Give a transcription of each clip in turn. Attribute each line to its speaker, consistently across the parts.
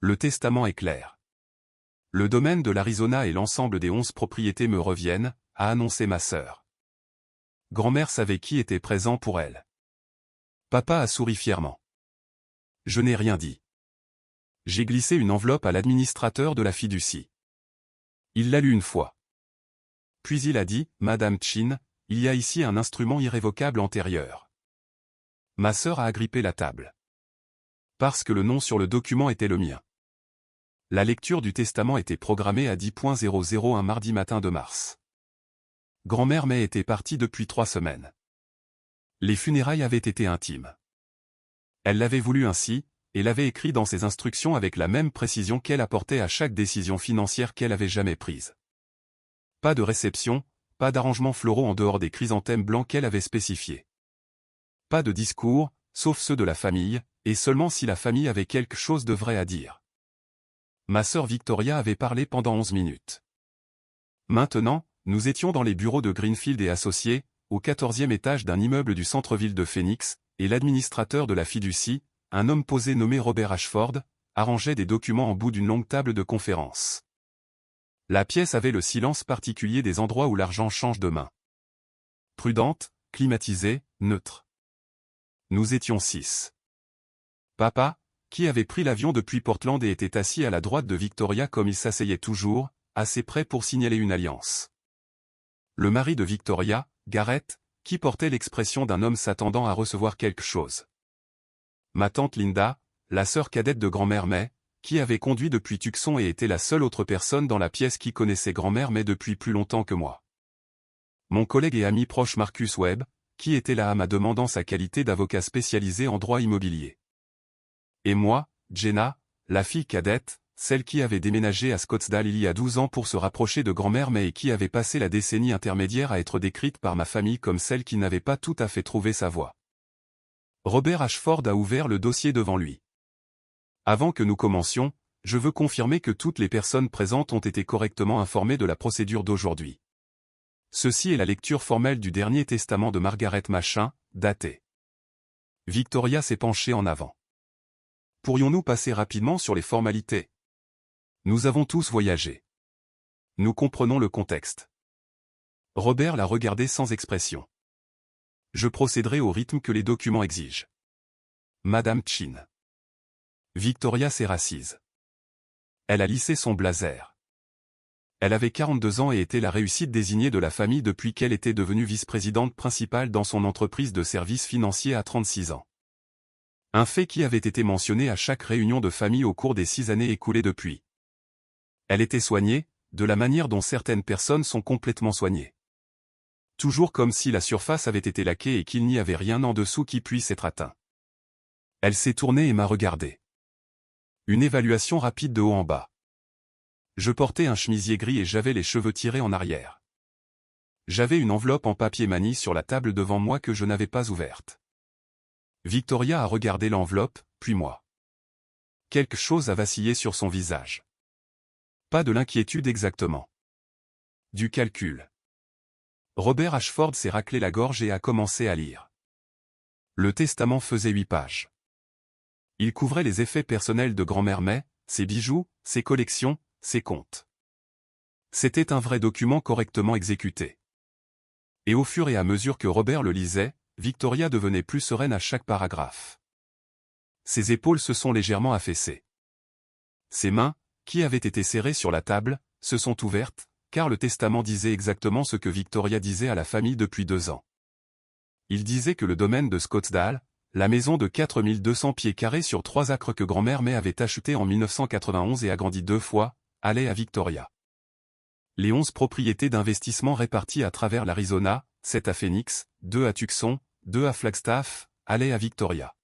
Speaker 1: Le testament est clair. Le domaine de l'Arizona et l'ensemble des 11 propriétés me reviennent, a annoncé ma sœur. Grand-mère savait qui était présent pour elle. Papa a souri fièrement. Je n'ai rien dit. J'ai glissé une enveloppe à l'administrateur de la fiducie. Il l'a lue une fois. Puis il a dit, Madame Chin, il y a ici un instrument irrévocable antérieur. Ma sœur a agrippé la table. Parce que le nom sur le document était le mien. La lecture du testament était programmée à 10:00 un mardi matin de mars. Grand-mère May était partie depuis 3 semaines. Les funérailles avaient été intimes. Elle l'avait voulu ainsi, et l'avait écrit dans ses instructions avec la même précision qu'elle apportait à chaque décision financière qu'elle avait jamais prise. Pas de réception, pas d'arrangements floraux en dehors des chrysanthèmes blancs qu'elle avait spécifiés. Pas de discours, sauf ceux de la famille, et seulement si la famille avait quelque chose de vrai à dire. Ma sœur Victoria avait parlé pendant 11 minutes. Maintenant, nous étions dans les bureaux de Greenfield et Associés, au 14e étage d'un immeuble du centre-ville de Phoenix, et l'administrateur de la fiducie, un homme posé nommé Robert Ashford, arrangeait des documents en bout d'une longue table de conférence. La pièce avait le silence particulier des endroits où l'argent change de main. Prudente, climatisée, neutre. Nous étions 6. Papa, qui avait pris l'avion depuis Portland et était assis à la droite de Victoria comme il s'asseyait toujours, assez près pour signaler une alliance. Le mari de Victoria, Garrett, qui portait l'expression d'un homme s'attendant à recevoir quelque chose. Ma tante Linda, la sœur cadette de grand-mère May, qui avait conduit depuis Tucson et était la seule autre personne dans la pièce qui connaissait grand-mère May depuis plus longtemps que moi. Mon collègue et ami proche Marcus Webb, qui était là à ma demande en sa qualité d'avocat spécialisé en droit immobilier. Et moi, Jenna, la fille cadette, celle qui avait déménagé à Scottsdale il y a 12 ans pour se rapprocher de grand-mère May et qui avait passé la décennie intermédiaire à être décrite par ma famille comme celle qui n'avait pas tout à fait trouvé sa voie. Robert Ashford a ouvert le dossier devant lui. Avant que nous commencions, je veux confirmer que toutes les personnes présentes ont été correctement informées de la procédure d'aujourd'hui. Ceci est la lecture formelle du dernier testament de Margaret Machin, daté. Victoria s'est penchée en avant. Pourrions-nous passer rapidement sur les formalités? Nous avons tous voyagé. Nous comprenons le contexte. Robert l'a regardé sans expression. Je procéderai au rythme que les documents exigent. Madame Chin. Victoria s'est rassise. Elle a lissé son blazer. Elle avait 42 ans et était la réussite désignée de la famille depuis qu'elle était devenue vice-présidente principale dans son entreprise de services financiers à 36 ans. Un fait qui avait été mentionné à chaque réunion de famille au cours des 6 années écoulées depuis. Elle était soignée, de la manière dont certaines personnes sont complètement soignées. Toujours comme si la surface avait été laquée et qu'il n'y avait rien en dessous qui puisse être atteint. Elle s'est tournée et m'a regardé. Une évaluation rapide de haut en bas. Je portais un chemisier gris et j'avais les cheveux tirés en arrière. J'avais une enveloppe en papier manie sur la table devant moi que je n'avais pas ouverte. Victoria a regardé l'enveloppe, puis moi. Quelque chose a vacillé sur son visage. Pas de l'inquiétude exactement. Du calcul. Robert Ashford s'est raclé la gorge et a commencé à lire. Le testament faisait 8 pages. Il couvrait les effets personnels de grand-mère May, ses bijoux, ses collections, ses comptes. C'était un vrai document correctement exécuté. Et au fur et à mesure que Robert le lisait, Victoria devenait plus sereine à chaque paragraphe. Ses épaules se sont légèrement affaissées. Ses mains, qui avaient été serrées sur la table, se sont ouvertes, car le testament disait exactement ce que Victoria disait à la famille depuis 2 ans. Il disait que le domaine de Scottsdale, la maison de 4200 pieds carrés sur 3 acres que grand-mère May avait acheté en 1991 et agrandi 2 fois, allait à Victoria. Les 11 propriétés d'investissement réparties à travers l'Arizona, 7 à Phoenix, 2 à Tucson, 2 à Flagstaff, allaient à Victoria.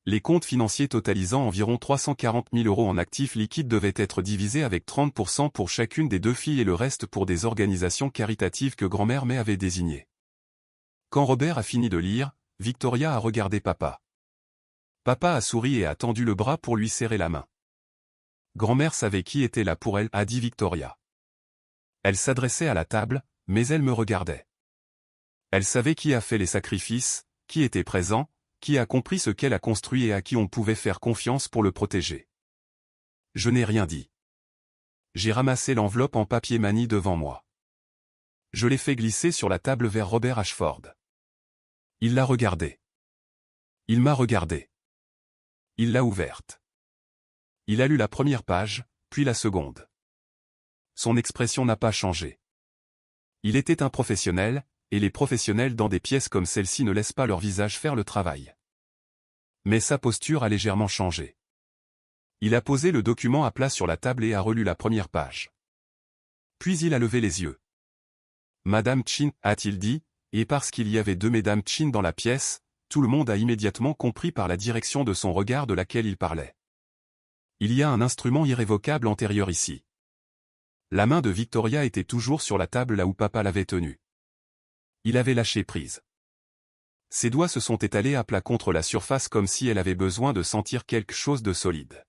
Speaker 1: Les comptes financiers totalisant environ 340 000 € en actifs liquides devaient être divisés avec 30% pour chacune des 2 filles et le reste pour des organisations caritatives que grand-mère May avait désignées. Quand Robert a fini de lire, Victoria a regardé papa. Papa a souri et a tendu le bras pour lui serrer la main. Grand-mère savait qui était là pour elle, a dit Victoria. Elle s'adressait à la table, mais elle me regardait. Elle savait qui a fait les sacrifices, qui était présent, qui a compris ce qu'elle a construit et à qui on pouvait faire confiance pour le protéger. Je n'ai rien dit. J'ai ramassé l'enveloppe en papier manie devant moi. Je l'ai fait glisser sur la table vers Robert Ashford. Il l'a regardée. Il m'a regardé. Il l'a ouverte. Il a lu la première page, puis la seconde. Son expression n'a pas changé. Il était un professionnel, et les professionnels dans des pièces comme celle-ci ne laissent pas leur visage faire le travail. Mais sa posture a légèrement changé. Il a posé le document à plat sur la table et a relu la première page. Puis il a levé les yeux. « Madame Chin » a-t-il dit, et parce qu'il y avait deux Mesdames Chin dans la pièce, tout le monde a immédiatement compris par la direction de son regard de laquelle il parlait. Il y a un instrument irrévocable antérieur ici. La main de Victoria était toujours sur la table là où papa l'avait tenue. Il avait lâché prise. Ses doigts se sont étalés à plat contre la surface comme si elle avait besoin de sentir quelque chose de solide.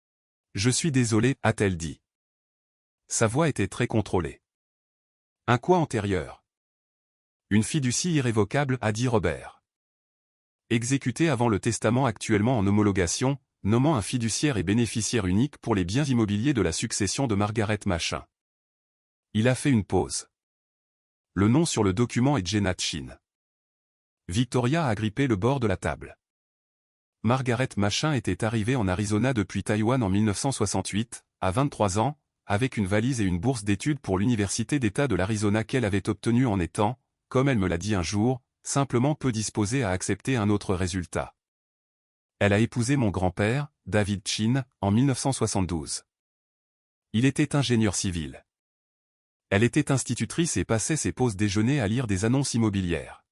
Speaker 1: « Je suis désolé » a-t-elle dit. Sa voix était très contrôlée. « Un quoi antérieur ?»« Une fiducie irrévocable » a dit Robert. « Exécutée avant le testament actuellement en homologation, nommant un fiduciaire et bénéficiaire unique pour les biens immobiliers de la succession de Margaret Machin. » Il a fait une pause. Le nom sur le document est Jenna Chin. Victoria a grippé le bord de la table. Margaret Machin était arrivée en Arizona depuis Taïwan en 1968, à 23 ans, avec une valise et une bourse d'études pour l'Université d'État de l'Arizona qu'elle avait obtenue en étant, comme elle me l'a dit un jour, simplement peu disposée à accepter un autre résultat. Elle a épousé mon grand-père, David Chin, en 1972. Il était ingénieur civil. Elle était institutrice et passait ses pauses déjeuner à lire des annonces immobilières.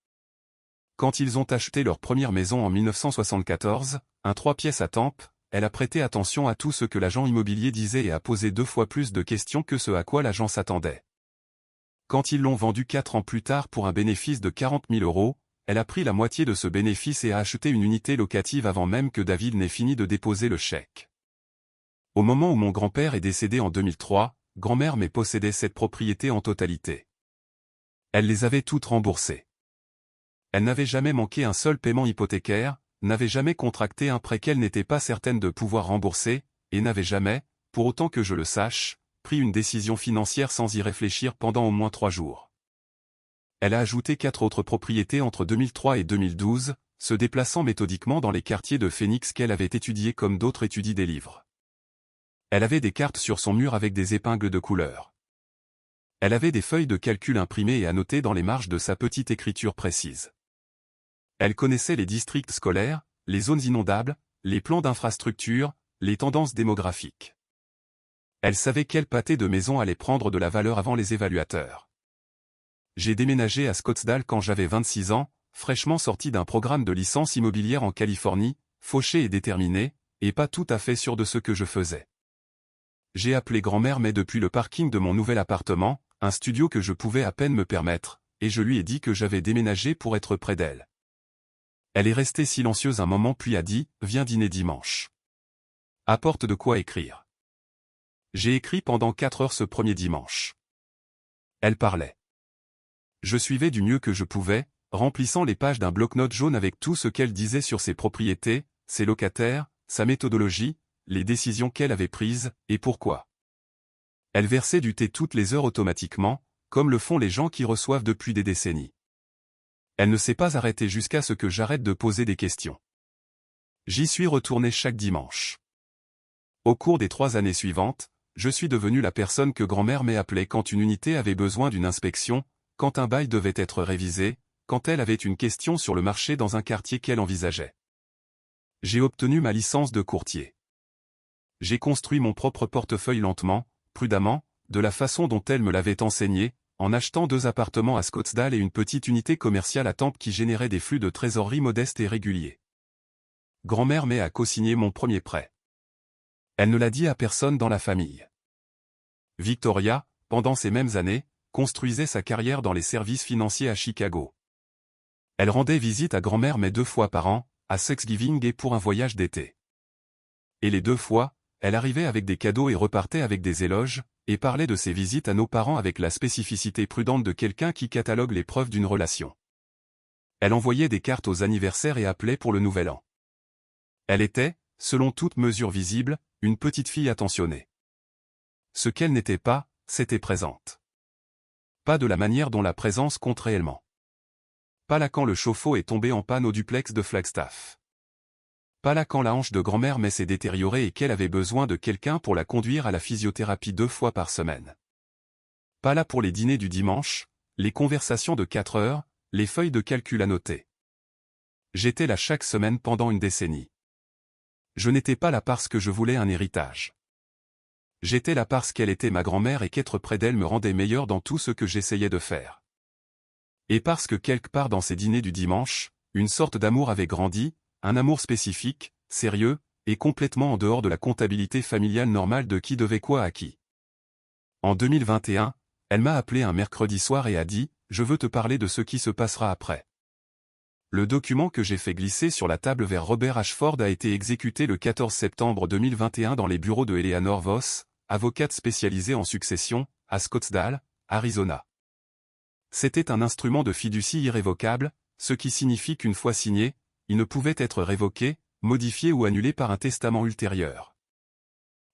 Speaker 1: Quand ils ont acheté leur première maison en 1974, un 3 pièces à Tampa, elle a prêté attention à tout ce que l'agent immobilier disait et a posé 2 fois plus de questions que ce à quoi l'agent s'attendait. Quand ils l'ont vendu 4 ans plus tard pour un bénéfice de 40 000 €, elle a pris la moitié de ce bénéfice et a acheté une unité locative avant même que David n'ait fini de déposer le chèque. Au moment où mon grand-père est décédé en 2003, grand-mère mais possédait cette propriété en totalité. Elle les avait toutes remboursées. Elle n'avait jamais manqué un seul paiement hypothécaire, n'avait jamais contracté un prêt qu'elle n'était pas certaine de pouvoir rembourser, et n'avait jamais, pour autant que je le sache, pris une décision financière sans y réfléchir pendant au moins 3 jours. Elle a ajouté 4 autres propriétés entre 2003 et 2012, se déplaçant méthodiquement dans les quartiers de Phoenix qu'elle avait étudiés comme d'autres étudient des livres. Elle avait des cartes sur son mur avec des épingles de couleur. Elle avait des feuilles de calcul imprimées et annotées dans les marges de sa petite écriture précise. Elle connaissait les districts scolaires, les zones inondables, les plans d'infrastructure, les tendances démographiques. Elle savait quel pâté de maison allait prendre de la valeur avant les évaluateurs. J'ai déménagé à Scottsdale quand j'avais 26 ans, fraîchement sorti d'un programme de licence immobilière en Californie, fauché et déterminé, et pas tout à fait sûr de ce que je faisais. J'ai appelé grand-mère mais depuis le parking de mon nouvel appartement, un studio que je pouvais à peine me permettre, et je lui ai dit que j'avais déménagé pour être près d'elle. Elle est restée silencieuse un moment puis a dit « Viens dîner dimanche. » Apporte de quoi écrire. J'ai écrit pendant 4 heures ce premier dimanche. Elle parlait. Je suivais du mieux que je pouvais, remplissant les pages d'un bloc-notes jaune avec tout ce qu'elle disait sur ses propriétés, ses locataires, sa méthodologie, les décisions qu'elle avait prises, et pourquoi. Elle versait du thé toutes les heures automatiquement, comme le font les gens qui reçoivent depuis des décennies. Elle ne s'est pas arrêtée jusqu'à ce que j'arrête de poser des questions. J'y suis retourné chaque dimanche. Au cours des 3 années suivantes, je suis devenu la personne que grand-mère m'appelait quand une unité avait besoin d'une inspection, quand un bail devait être révisé, quand elle avait une question sur le marché dans un quartier qu'elle envisageait. J'ai obtenu ma licence de courtier. J'ai construit mon propre portefeuille lentement, prudemment, de la façon dont elle me l'avait enseigné, en achetant 2 appartements à Scottsdale et une petite unité commerciale à Tampa qui générait des flux de trésorerie modestes et réguliers. Grand-mère a co-signé mon premier prêt. Elle ne l'a dit à personne dans la famille. Victoria, pendant ces mêmes années, construisait sa carrière dans les services financiers à Chicago. Elle rendait visite à grand-mère 2 fois par an, à Thanksgiving et pour un voyage d'été. Et les 2 fois, elle arrivait avec des cadeaux et repartait avec des éloges, et parlait de ses visites à nos parents avec la spécificité prudente de quelqu'un qui catalogue les preuves d'une relation. Elle envoyait des cartes aux anniversaires et appelait pour le nouvel an. Elle était, selon toute mesure visible, une petite fille attentionnée. Ce qu'elle n'était pas, c'était présente. Pas de la manière dont la présence compte réellement. Pas là quand le chauffe-eau est tombé en panne au duplex de Flagstaff. Pas là quand la hanche de grand-mère mais s'est détériorée et qu'elle avait besoin de quelqu'un pour la conduire à la physiothérapie 2 fois par semaine. Pas là pour les dîners du dimanche, les conversations de 4 heures, les feuilles de calcul à noter. J'étais là chaque semaine pendant une décennie. Je n'étais pas là parce que je voulais un héritage. J'étais là parce qu'elle était ma grand-mère et qu'être près d'elle me rendait meilleur dans tout ce que j'essayais de faire. Et parce que quelque part dans ces dîners du dimanche, une sorte d'amour avait grandi, un amour spécifique, sérieux, et complètement en dehors de la comptabilité familiale normale de qui devait quoi à qui. En 2021, elle m'a appelé un mercredi soir et a dit « Je veux te parler de ce qui se passera après ». Le document que j'ai fait glisser sur la table vers Robert Ashford a été exécuté le 14 septembre 2021 dans les bureaux de Eleanor Voss, avocate spécialisée en succession, à Scottsdale, Arizona. C'était un instrument de fiducie irrévocable, ce qui signifie qu'une fois signé, il ne pouvait être révoqué, modifié ou annulé par un testament ultérieur.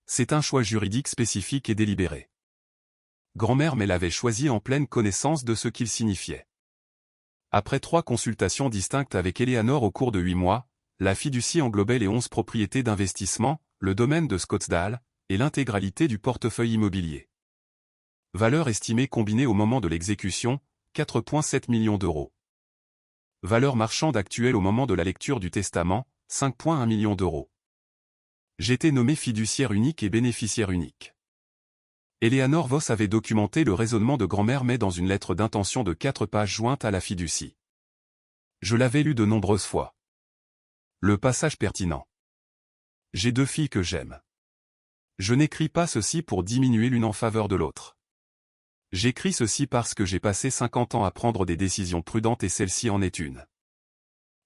Speaker 1: C'est un choix juridique spécifique et délibéré. Grand-mère mais l'avait choisi en pleine connaissance de ce qu'il signifiait. Après 3 consultations distinctes avec Eleanor au cours de 8 mois, la fiducie englobait les 11 propriétés d'investissement, le domaine de Scottsdale, et l'intégralité du portefeuille immobilier. Valeur estimée combinée au moment de l'exécution, 4,7 millions d'euros. Valeur marchande actuelle au moment de la lecture du testament, 5,1 millions d'euros. J'étais nommé fiduciaire unique et bénéficiaire unique. Eleanor Voss avait documenté le raisonnement de grand-mère mais dans une lettre d'intention de 4 pages jointe à la fiducie. Je l'avais lu de nombreuses fois. Le passage pertinent. J'ai 2 filles que j'aime. Je n'écris pas ceci pour diminuer l'une en faveur de l'autre. J'écris ceci parce que j'ai passé 50 ans à prendre des décisions prudentes et celle-ci en est une.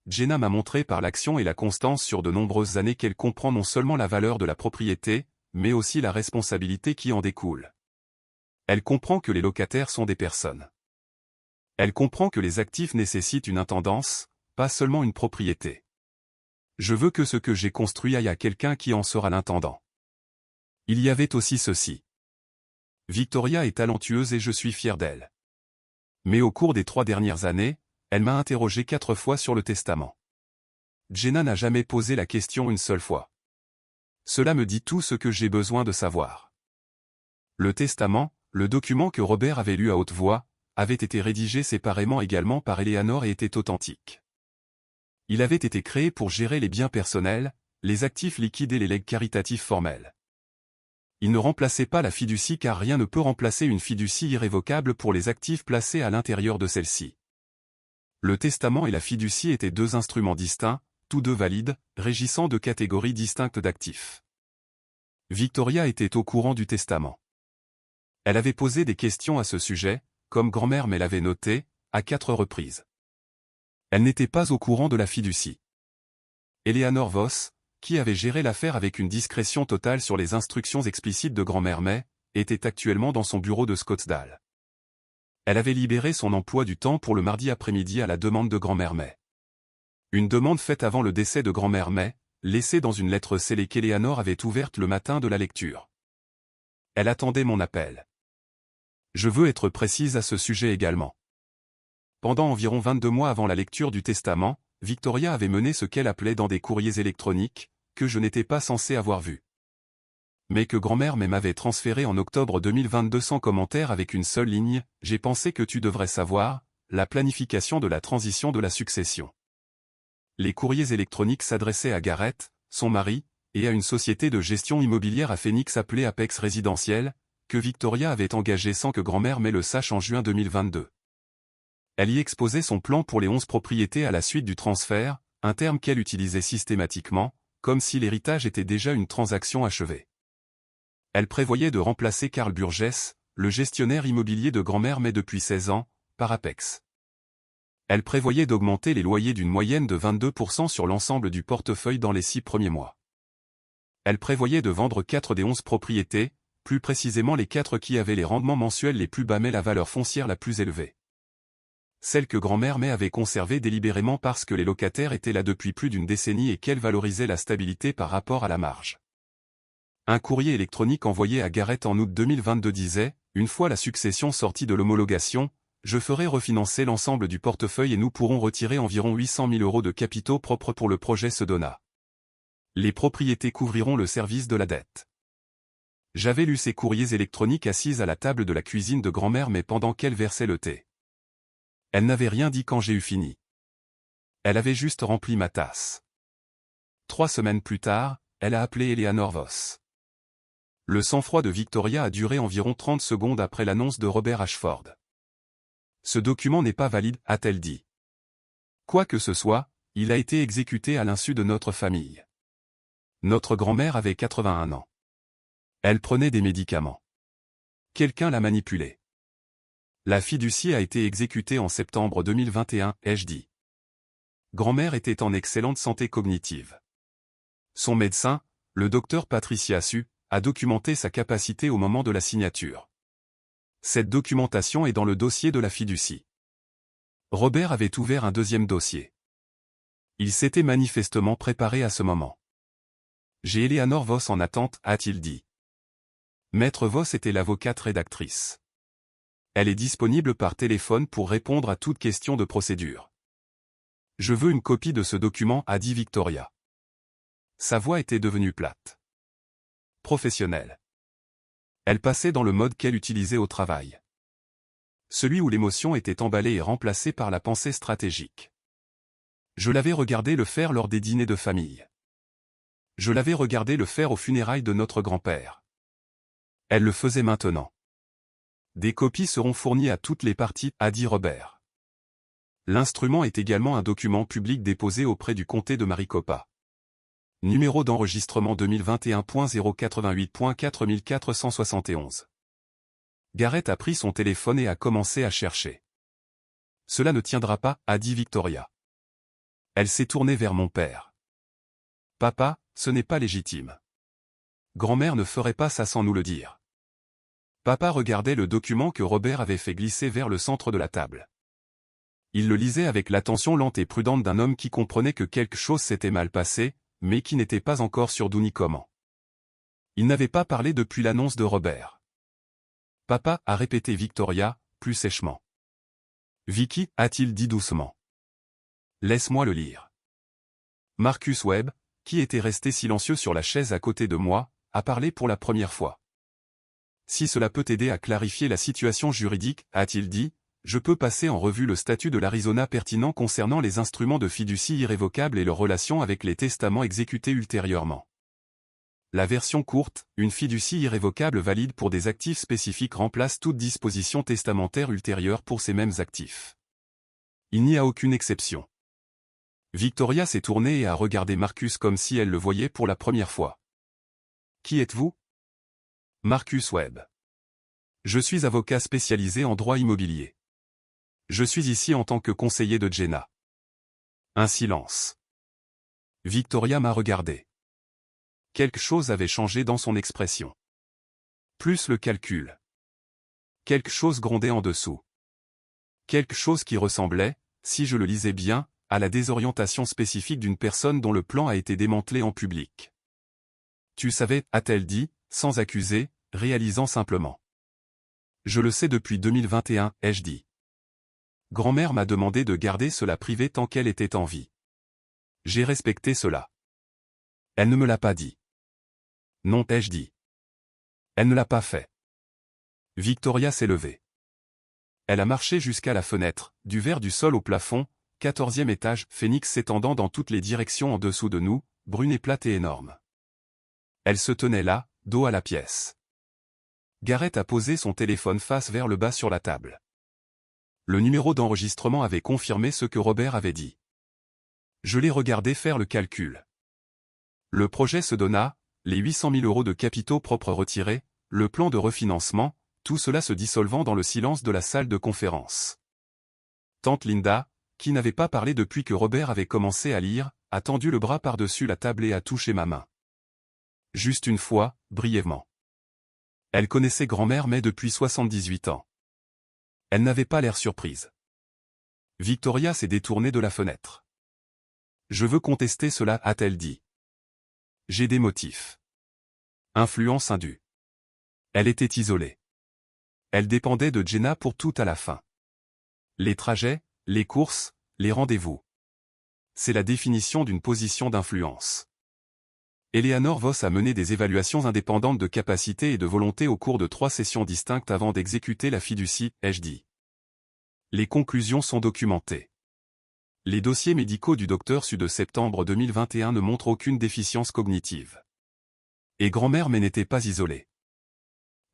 Speaker 1: Jenna m'a montré par l'action et la constance sur de nombreuses années qu'elle comprend non seulement la valeur de la propriété, mais aussi la responsabilité qui en découle. Elle comprend que les locataires sont des personnes. Elle comprend que les actifs nécessitent une intendance, pas seulement une propriété. Je veux que ce que j'ai construit aille à quelqu'un qui en sera l'intendant. Il y avait aussi ceci. Victoria est talentueuse et je suis fier d'elle. Mais au cours des 3 dernières années, elle m'a interrogé 4 fois sur le testament. Jenna n'a jamais posé la question une seule fois. Cela me dit tout ce que j'ai besoin de savoir. Le testament, le document que Robert avait lu à haute voix, avait été rédigé séparément également par Eleanor et était authentique. Il avait été créé pour gérer les biens personnels, les actifs liquides et les legs caritatifs formels. Il ne remplaçait pas la fiducie car rien ne peut remplacer une fiducie irrévocable pour les actifs placés à l'intérieur de celle-ci. Le testament et la fiducie étaient 2 instruments distincts, tous 2 valides, régissant 2 catégories distinctes d'actifs. Victoria était au courant du testament. Elle avait posé des questions à ce sujet, comme grand-mère mais l'avait noté, à 4 reprises. Elle n'était pas au courant de la fiducie. Eleanor Voss, qui avait géré l'affaire avec une discrétion totale sur les instructions explicites de grand-mère May, était actuellement dans son bureau de Scottsdale. Elle avait libéré son emploi du temps pour le mardi après-midi à la demande de grand-mère May. Une demande faite avant le décès de grand-mère May, laissée dans une lettre scellée qu'Eleanor avait ouverte le matin de la lecture. Elle attendait mon appel. Je veux être précise à ce sujet également. Pendant environ 22 mois avant la lecture du testament, Victoria avait mené ce qu'elle appelait dans des courriers électroniques, que je n'étais pas censé avoir vus. Mais que grand-mère m'avait transféré en octobre 2022 sans commentaire avec une seule ligne, j'ai pensé que tu devrais savoir, la planification de la transition de la succession. Les courriers électroniques s'adressaient à Garrett, son mari, et à une société de gestion immobilière à Phoenix appelée Apex Résidentiel, que Victoria avait engagée sans que grand-mère le sache en juin 2022. Elle y exposait son plan pour les 11 propriétés à la suite du transfert, un terme qu'elle utilisait systématiquement, comme si l'héritage était déjà une transaction achevée. Elle prévoyait de remplacer Karl Burgess, le gestionnaire immobilier de grand-mère depuis 16 ans, par Apex. Elle prévoyait d'augmenter les loyers d'une moyenne de 22% sur l'ensemble du portefeuille dans les 6 premiers mois. Elle prévoyait de vendre 4 des 11 propriétés, plus précisément les 4 qui avaient les rendements mensuels les plus bas mais la valeur foncière la plus élevée. celle que grand-mère May avait conservée délibérément parce que les locataires étaient là depuis plus d'une décennie et qu'elle valorisait la stabilité par rapport à la marge. Un courrier électronique envoyé à Garrett en août 2022 disait « Une fois la succession sortie de l'homologation, je ferai refinancer l'ensemble du portefeuille et nous pourrons retirer environ 800 000 € de capitaux propres pour le projet Sedona. Les propriétés couvriront le service de la dette. » J'avais lu ces courriers électroniques assise à la table de la cuisine de grand-mère mais pendant qu'elle versait le thé. Elle n'avait rien dit quand j'ai eu fini. Elle avait juste rempli ma tasse. 3 semaines plus tard, elle a appelé Eleanor Voss. Le sang-froid de Victoria a duré environ 30 secondes après l'annonce de Robert Ashford. Ce document n'est pas valide, a-t-elle dit. Quoi que ce soit, il a été exécuté à l'insu de notre famille. Notre grand-mère avait 81 ans. Elle prenait des médicaments. Quelqu'un l'a manipulée. La fiducie a été exécutée en septembre 2021, ai-je dit. Grand-mère était en excellente santé cognitive. Son médecin, le docteur Patricia Su, a documenté sa capacité au moment de la signature. Cette documentation est dans le dossier de la fiducie. Robert avait ouvert un deuxième dossier. Il s'était manifestement préparé à ce moment. J'ai Eleanor Voss en attente, a-t-il dit. Maître Voss était l'avocate rédactrice. Elle est disponible par téléphone pour répondre à toute question de procédure. Je veux une copie de ce document, a dit Victoria. Sa voix était devenue plate. Professionnelle. Elle passait dans le mode qu'elle utilisait au travail. Celui où l'émotion était emballée et remplacée par la pensée stratégique. Je l'avais regardé le faire lors des dîners de famille. Je l'avais regardé le faire aux funérailles de notre grand-père. Elle le faisait maintenant. Des copies seront fournies à toutes les parties, a dit Robert. L'instrument est également un document public déposé auprès du comté de Maricopa. Numéro d'enregistrement 2021.088.4471. Garrett a pris son téléphone et a commencé à chercher. Cela ne tiendra pas, a dit Victoria. Elle s'est tournée vers mon père. Papa, ce n'est pas légitime. Grand-mère ne ferait pas ça sans nous le dire. Papa regardait le document que Robert avait fait glisser vers le centre de la table. Il le lisait avec l'attention lente et prudente d'un homme qui comprenait que quelque chose s'était mal passé, mais qui n'était pas encore sûr d'où ni comment. Il n'avait pas parlé depuis l'annonce de Robert. Papa, a répété Victoria, plus sèchement. Vicky, a-t-il dit doucement. Laisse-moi le lire. Marcus Webb, qui était resté silencieux sur la chaise à côté de moi, a parlé pour la première fois. Si cela peut aider à clarifier la situation juridique, a-t-il dit, je peux passer en revue le statut de l'Arizona pertinent concernant les instruments de fiducie irrévocables et leur relation avec les testaments exécutés ultérieurement. La version courte, une fiducie irrévocable valide pour des actifs spécifiques remplace toute disposition testamentaire ultérieure pour ces mêmes actifs. Il n'y a aucune exception. Victoria s'est tournée et a regardé Marcus comme si elle le voyait pour la première fois. Qui êtes-vous? Marcus Webb. Je suis avocat spécialisé en droit immobilier. Je suis ici en tant que conseiller de Jenna. Un silence. Victoria m'a regardé. Quelque chose avait changé dans son expression. Plus le calcul. Quelque chose grondait en dessous. Quelque chose qui ressemblait, si je le lisais bien, à la désorientation spécifique d'une personne dont le plan a été démantelé en public. Tu savais, a-t-elle dit, sans accuser, réalisant simplement. Je le sais depuis 2021, ai-je dit. Grand-mère m'a demandé de garder cela privé tant qu'elle était en vie. J'ai respecté cela. Elle ne me l'a pas dit. Non, ai-je dit. Elle ne l'a pas fait. Victoria s'est levée. Elle a marché jusqu'à la fenêtre, du verre du sol au plafond, 14e étage, phénix s'étendant dans toutes les directions en dessous de nous, brune et plate et énorme. Elle se tenait là, dos à la pièce. Garrett a posé son téléphone face vers le bas sur la table. Le numéro d'enregistrement avait confirmé ce que Robert avait dit. Je l'ai regardé faire le calcul. Le projet Sedona, les 800 000 € de capitaux propres retirés, le plan de refinancement, tout cela se dissolvant dans le silence de la salle de conférence. Tante Linda, qui n'avait pas parlé depuis que Robert avait commencé à lire, a tendu le bras par-dessus la table et a touché ma main. Juste une fois, brièvement. Elle connaissait grand-mère mais depuis 78 ans. Elle n'avait pas l'air surprise. Victoria s'est détournée de la fenêtre. Je veux contester cela, a-t-elle dit. J'ai des motifs. Influence indue. Elle était isolée. Elle dépendait de Jenna pour tout à la fin. Les trajets, les courses, les rendez-vous. C'est la définition d'une position d'influence. Eleanor Vos a mené des évaluations indépendantes de capacité et de volonté au cours de 3 sessions distinctes avant d'exécuter la fiducie, ai-je dit. Les conclusions sont documentées. Les dossiers médicaux du Dr Su de septembre 2021 ne montrent aucune déficience cognitive. Et grand-mère mais n'était pas isolée.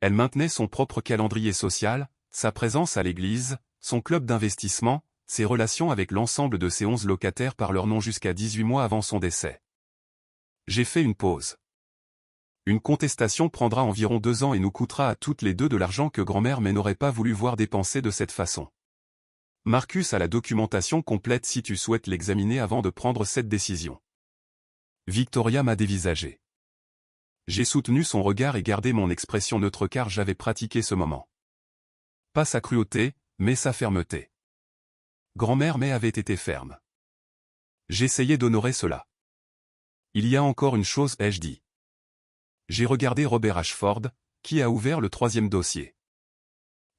Speaker 1: Elle maintenait son propre calendrier social, sa présence à l'église, son club d'investissement, ses relations avec l'ensemble de ses 11 locataires par leur nom jusqu'à 18 mois avant son décès. J'ai fait une pause. Une contestation prendra environ 2 ans et nous coûtera à toutes les deux de l'argent que grand-mère mais n'aurait pas voulu voir dépenser de cette façon. Marcus a la documentation complète si tu souhaites l'examiner avant de prendre cette décision. Victoria m'a dévisagé. J'ai soutenu son regard et gardé mon expression neutre car j'avais pratiqué ce moment. Pas sa cruauté, mais sa fermeté. Grand-mère mais avait été ferme. J'essayais d'honorer cela. Il y a encore une chose, ai-je dit. J'ai regardé Robert Ashford, qui a ouvert le 3e dossier.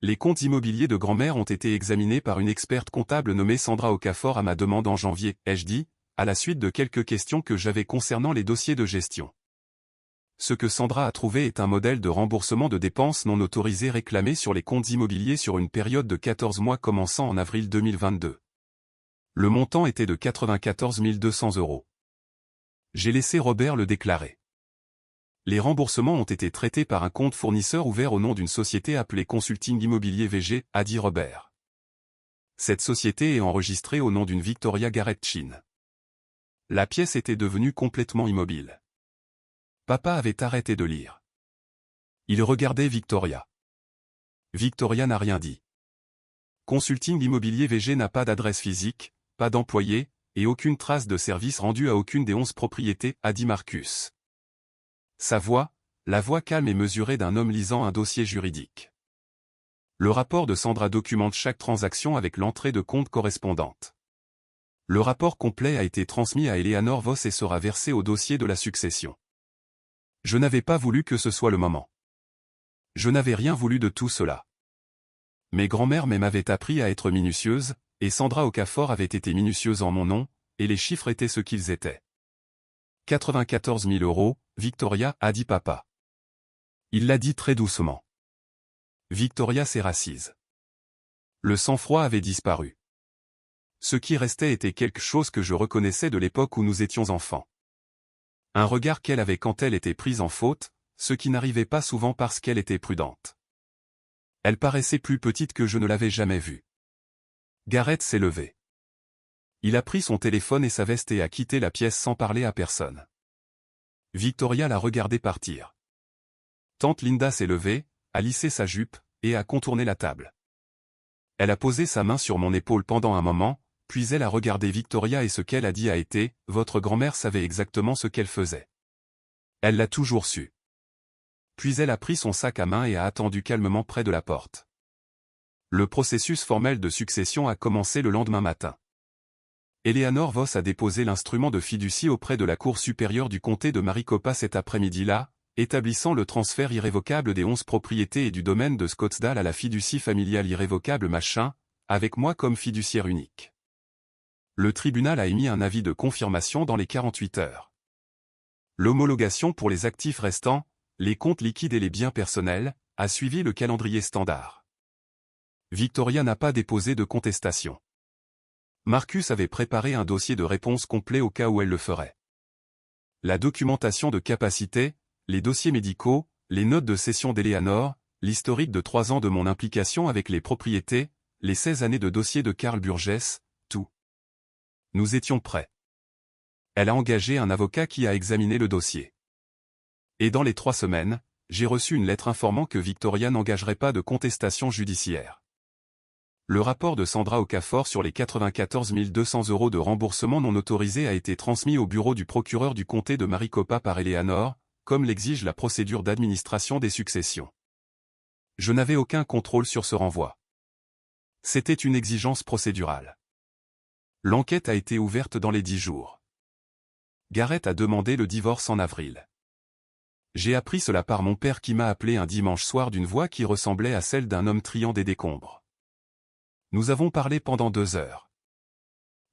Speaker 1: Les comptes immobiliers de grand-mère ont été examinés par une experte comptable nommée Sandra Okafor à ma demande en janvier, ai-je dit, à la suite de quelques questions que j'avais concernant les dossiers de gestion. Ce que Sandra a trouvé est un modèle de remboursement de dépenses non autorisées réclamées sur les comptes immobiliers sur une période de 14 mois commençant en avril 2022. Le montant était de 94 200 €. J'ai laissé Robert le déclarer. Les remboursements ont été traités par un compte fournisseur ouvert au nom d'une société appelée Consulting Immobilier VG, a dit Robert. Cette société est enregistrée au nom d'une Victoria Garrett Chin. La pièce était devenue complètement immobile. Papa avait arrêté de lire. Il regardait Victoria. Victoria n'a rien dit. Consulting Immobilier VG n'a pas d'adresse physique, pas d'employé, et aucune trace de service rendu à aucune des 11 propriétés, a dit Marcus. Sa voix, la voix calme et mesurée d'un homme lisant un dossier juridique. Le rapport de Sandra documente chaque transaction avec l'entrée de compte correspondante. Le rapport complet a été transmis à Eleanor Vos et sera versé au dossier de la succession. Je n'avais pas voulu que ce soit le moment. Je n'avais rien voulu de tout cela. Mes grand-mères m'avaient appris à être minutieuse, et Sandra Okafor avait été minutieuse en mon nom, et les chiffres étaient ce qu'ils étaient. 94 000 €, Victoria, a dit papa. Il l'a dit très doucement. Victoria s'est rassise. Le sang-froid avait disparu. Ce qui restait était quelque chose que je reconnaissais de l'époque où nous étions enfants. Un regard qu'elle avait quand elle était prise en faute, ce qui n'arrivait pas souvent parce qu'elle était prudente. Elle paraissait plus petite que je ne l'avais jamais vue. Garrett s'est levé. Il a pris son téléphone et sa veste et a quitté la pièce sans parler à personne. Victoria l'a regardé partir. Tante Linda s'est levée, a lissé sa jupe, et a contourné la table. Elle a posé sa main sur mon épaule pendant un moment, puis elle a regardé Victoria et ce qu'elle a dit a été « Votre grand-mère savait exactement ce qu'elle faisait. Elle l'a toujours su. » Puis elle a pris son sac à main et a attendu calmement près de la porte. Le processus formel de succession a commencé le lendemain matin. Eleanor Vos a déposé l'instrument de fiducie auprès de la Cour supérieure du comté de Maricopa cet après-midi-là, établissant le transfert irrévocable des 11 propriétés et du domaine de Scottsdale à la fiducie familiale irrévocable machin, avec moi comme fiduciaire unique. Le tribunal a émis un avis de confirmation dans les 48 heures. L'homologation pour les actifs restants, les comptes liquides et les biens personnels, a suivi le calendrier standard. Victoria n'a pas déposé de contestation. Marcus avait préparé un dossier de réponse complet au cas où elle le ferait. La documentation de capacité, les dossiers médicaux, les notes de cession d'Eleanor, l'historique de 3 ans de mon implication avec les propriétés, les 16 années de dossier de Karl Burgess, tout. Nous étions prêts. Elle a engagé un avocat qui a examiné le dossier. Et dans les 3 semaines, j'ai reçu une lettre informant que Victoria n'engagerait pas de contestation judiciaire. Le rapport de Sandra Okafor sur les 94 200 € de remboursement non autorisé a été transmis au bureau du procureur du comté de Maricopa par Eleanor, comme l'exige la procédure d'administration des successions. Je n'avais aucun contrôle sur ce renvoi. C'était une exigence procédurale. L'enquête a été ouverte dans les 10 jours. Gareth a demandé le divorce en avril. J'ai appris cela par mon père qui m'a appelé un dimanche soir d'une voix qui ressemblait à celle d'un homme triant des décombres. Nous avons parlé pendant 2 heures.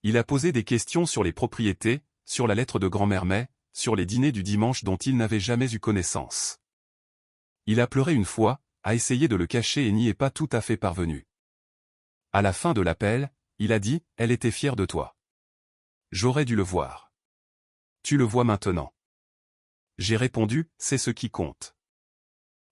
Speaker 1: Il a posé des questions sur les propriétés, sur la lettre de grand-mère May, sur les dîners du dimanche dont il n'avait jamais eu connaissance. Il a pleuré une fois, a essayé de le cacher et n'y est pas tout à fait parvenu. À la fin de l'appel, il a dit « Elle était fière de toi. J'aurais dû le voir. Tu le vois maintenant. » J'ai répondu « C'est ce qui compte. »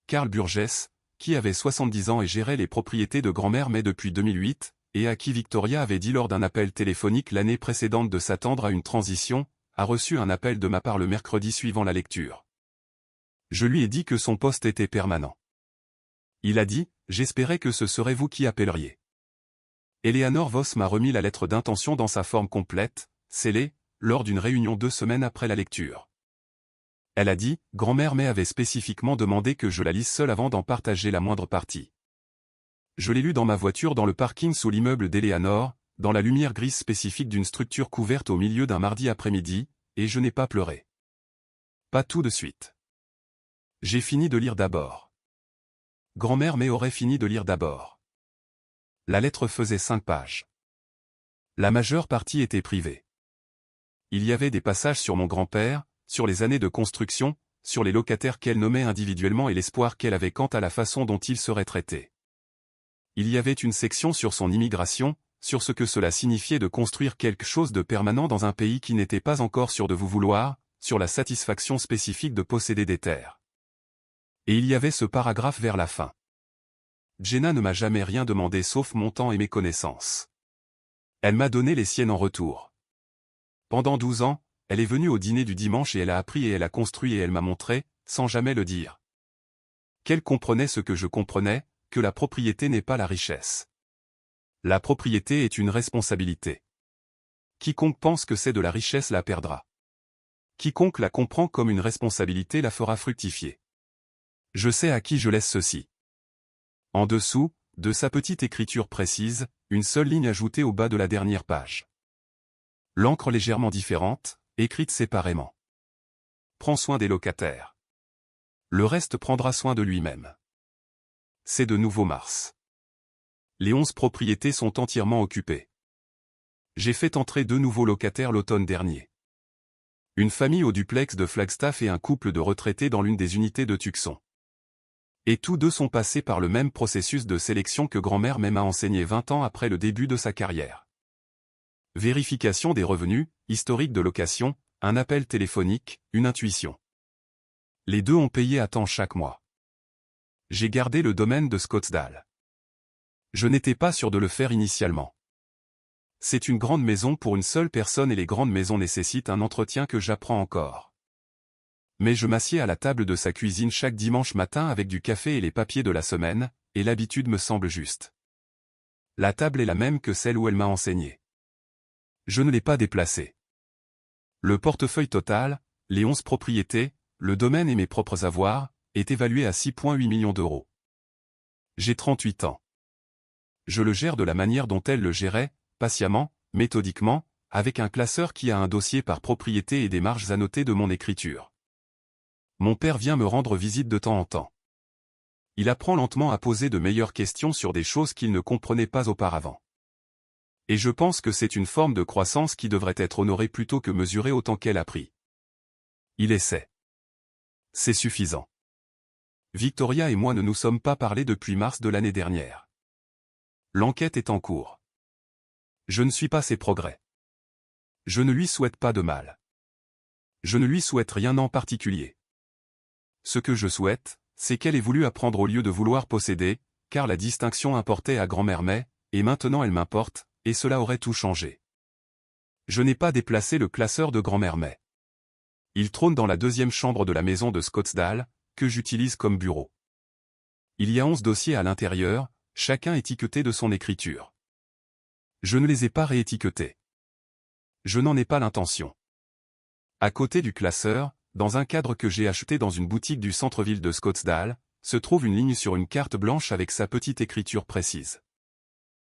Speaker 1: Karl Burgess, qui avait 70 ans et gérait les propriétés de grand-mère May depuis 2008, et à qui Victoria avait dit lors d'un appel téléphonique l'année précédente de s'attendre à une transition, a reçu un appel de ma part le mercredi suivant la lecture. Je lui ai dit que son poste était permanent. Il a dit « J'espérais que ce serait vous qui appelleriez. » Eleanor Voss m'a remis la lettre d'intention dans sa forme complète, scellée, lors d'une réunion 2 semaines après la lecture. Elle a dit « Grand-mère May avait spécifiquement demandé que je la lise seule avant d'en partager la moindre partie. Je l'ai lu dans ma voiture dans le parking sous l'immeuble d'Eleanor, dans la lumière grise spécifique d'une structure couverte au milieu d'un mardi après-midi, et je n'ai pas pleuré. Pas tout de suite. J'ai fini de lire d'abord. Grand-mère May aurait fini de lire d'abord. La lettre faisait 5 pages. La majeure partie était privée. Il y avait des passages sur mon grand-père, sur les années de construction, sur les locataires qu'elle nommait individuellement et l'espoir qu'elle avait quant à la façon dont ils seraient traités. Il y avait une section sur son immigration, sur ce que cela signifiait de construire quelque chose de permanent dans un pays qui n'était pas encore sûr de vous vouloir, sur la satisfaction spécifique de posséder des terres. Et il y avait ce paragraphe vers la fin. Jenna ne m'a jamais rien demandé sauf mon temps et mes connaissances. Elle m'a donné les siennes en retour. Pendant 12 ans, elle est venue au dîner du dimanche et elle a appris et elle a construit et elle m'a montré, sans jamais le dire. Qu'elle comprenait ce que je comprenais, que la propriété n'est pas la richesse. La propriété est une responsabilité. Quiconque pense que c'est de la richesse la perdra. Quiconque la comprend comme une responsabilité la fera fructifier. Je sais à qui je laisse ceci. En dessous, de sa petite écriture précise, une seule ligne ajoutée au bas de la dernière page. L'encre légèrement différente, écrite séparément. Prends soin des locataires. Le reste prendra soin de lui-même. C'est de nouveau mars. Les 11 propriétés sont entièrement occupées. J'ai fait entrer 2 nouveaux locataires l'automne dernier. Une famille au duplex de Flagstaff et un couple de retraités dans l'une des unités de Tucson. Et tous 2 sont passés par le même processus de sélection que grand-mère May m'a enseigné 20 ans après le début de sa carrière. Vérification des revenus, historique de location, un appel téléphonique, une intuition. Les 2 ont payé à temps chaque mois. J'ai gardé le domaine de Scottsdale. Je n'étais pas sûr de le faire initialement. C'est une grande maison pour une seule personne et les grandes maisons nécessitent un entretien que j'apprends encore. Mais je m'assieds à la table de sa cuisine chaque dimanche matin avec du café et les papiers de la semaine, et l'habitude me semble juste. La table est la même que celle où elle m'a enseigné. Je ne l'ai pas déplacée. Le portefeuille total, les 11 propriétés, le domaine et mes propres avoirs, est évalué à 6,8 millions d'euros. J'ai 38 ans. Je le gère de la manière dont elle le gérait, patiemment, méthodiquement, avec un classeur qui a un dossier par propriété et des marges annotées de mon écriture. Mon père vient me rendre visite de temps en temps. Il apprend lentement à poser de meilleures questions sur des choses qu'il ne comprenait pas auparavant. Et je pense que c'est une forme de croissance qui devrait être honorée plutôt que mesurée autant qu'elle a pris. Il essaie. C'est suffisant. Victoria et moi ne nous sommes pas parlé depuis mars de l'année dernière. L'enquête est en cours. Je ne suis pas ses progrès. Je ne lui souhaite pas de mal. Je ne lui souhaite rien en particulier. Ce que je souhaite, c'est qu'elle ait voulu apprendre au lieu de vouloir posséder, car la distinction importait à grand-mère May, et maintenant elle m'importe, et cela aurait tout changé. Je n'ai pas déplacé le classeur de grand-mère May. Il trône dans la 2e chambre de la maison de Scottsdale, que j'utilise comme bureau. Il y a 11 dossiers à l'intérieur, chacun étiqueté de son écriture. Je ne les ai pas réétiquetés. Je n'en ai pas l'intention. À côté du classeur, dans un cadre que j'ai acheté dans une boutique du centre-ville de Scottsdale, se trouve une ligne sur une carte blanche avec sa petite écriture précise.